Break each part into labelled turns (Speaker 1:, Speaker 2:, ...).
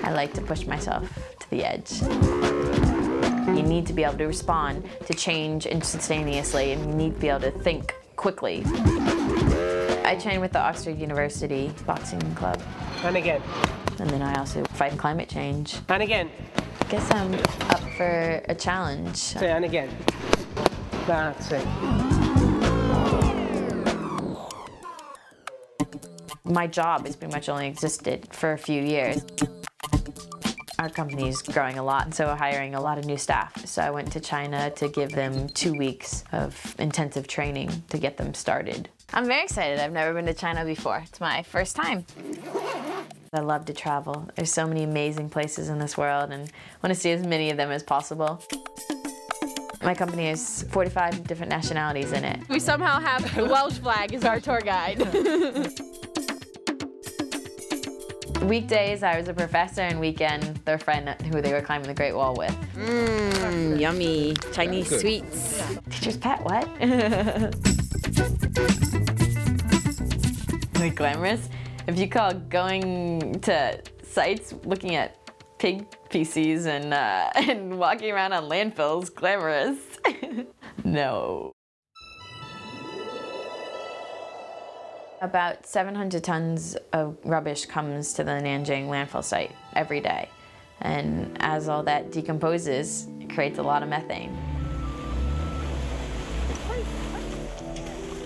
Speaker 1: I like to push myself to the edge. You need to be able to respond to change instantaneously, and you need to be able to think quickly. I train with the Oxford University Boxing Club.
Speaker 2: And again.
Speaker 1: And then I also fight climate change.
Speaker 2: And again.
Speaker 1: I guess I'm up for a challenge.
Speaker 2: And again. That's it.
Speaker 1: My job has pretty much only existed for a few years. Our company is growing a lot, so we're hiring a lot of new staff. So I went to China to give them 2 weeks of intensive training to get them started. I'm very excited. I've never been to China before. It's my first time. I love to travel. There's so many amazing places in this world, and I want to see as many of them as possible. My company has 45 different nationalities in it.
Speaker 3: We somehow have the Welsh flag as our tour guide.
Speaker 1: Weekdays, I was a professor, and weekend, their friend who they were climbing the Great Wall with.
Speaker 3: Mmm, yummy. Chinese sweets.
Speaker 1: Teacher's pet, what? Like glamorous? If you call going to sites looking at pig feces and walking around on landfills glamorous, no. About 700 tons of rubbish comes to the Nanjing landfill site every day. And as all that decomposes, it creates a lot of methane.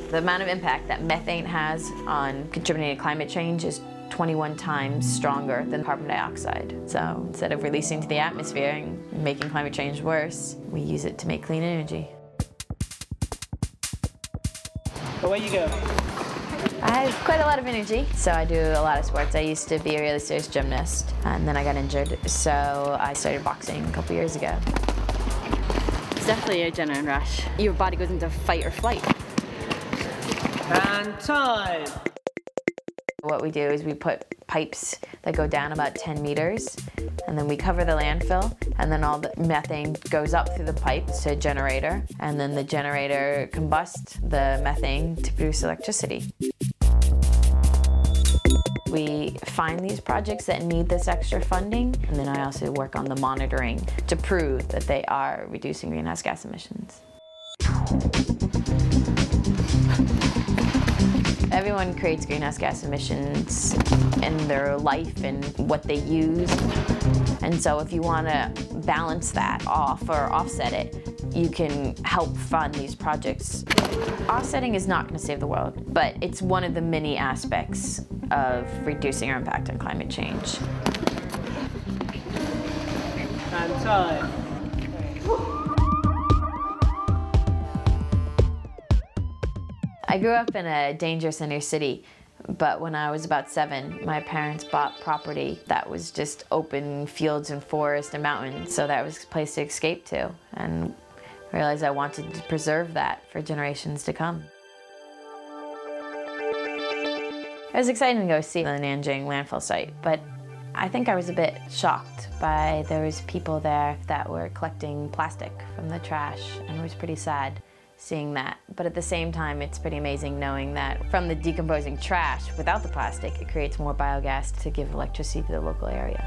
Speaker 1: The amount of impact that methane has on contributing to climate change is 21 times stronger than carbon dioxide. So instead of releasing to the atmosphere and making climate change worse, we use it to make clean energy.
Speaker 2: Away you go.
Speaker 1: I have quite a lot of energy, so I do a lot of sports. I used to be a really serious gymnast, and then I got injured, so I started boxing a couple years ago.
Speaker 3: It's definitely a adrenaline rush. Your body goes into fight or flight.
Speaker 2: And time.
Speaker 1: What we do is we put pipes that go down about 10 meters, and then we cover the landfill, and then all the methane goes up through the pipes to a generator, and then the generator combusts the methane to produce electricity. We find these projects that need this extra funding, and then I also work on the monitoring to prove that they are reducing greenhouse gas emissions. Everyone creates greenhouse gas emissions in their life and what they use. And so if you want to balance that off or offset it, you can help fund these projects. Offsetting is not going to save the world, but it's one of the many aspects of reducing our impact on climate change.
Speaker 2: And time.
Speaker 1: I grew up in a dangerous inner city, but when I was about 7, my parents bought property that was just open fields and forest and mountains, so that was a place to escape to, and realized I wanted to preserve that for generations to come. It was exciting to go see the Nanjing landfill site, but I think I was a bit shocked by there was people there that were collecting plastic from the trash, and it was pretty sad seeing that. But at the same time, it's pretty amazing knowing that from the decomposing trash, without the plastic, it creates more biogas to give electricity to the local area.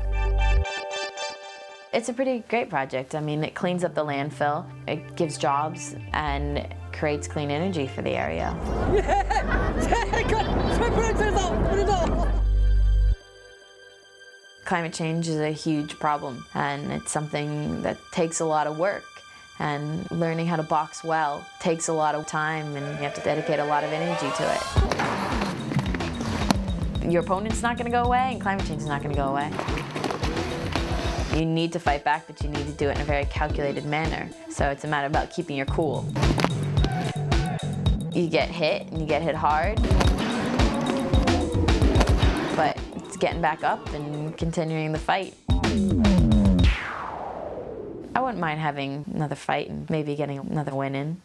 Speaker 1: It's a pretty great project. I mean, it cleans up the landfill, it gives jobs, and creates clean energy for the area. Climate change is a huge problem, and it's something that takes a lot of work. And learning how to box well takes a lot of time, and you have to dedicate a lot of energy to it. Your opponent's not going to go away, and climate change is not going to go away. You need to fight back, but you need to do it in a very calculated manner. So it's a matter about keeping your cool. You get hit, and you get hit hard, but it's getting back up and continuing the fight. I wouldn't mind having another fight and maybe getting another win in.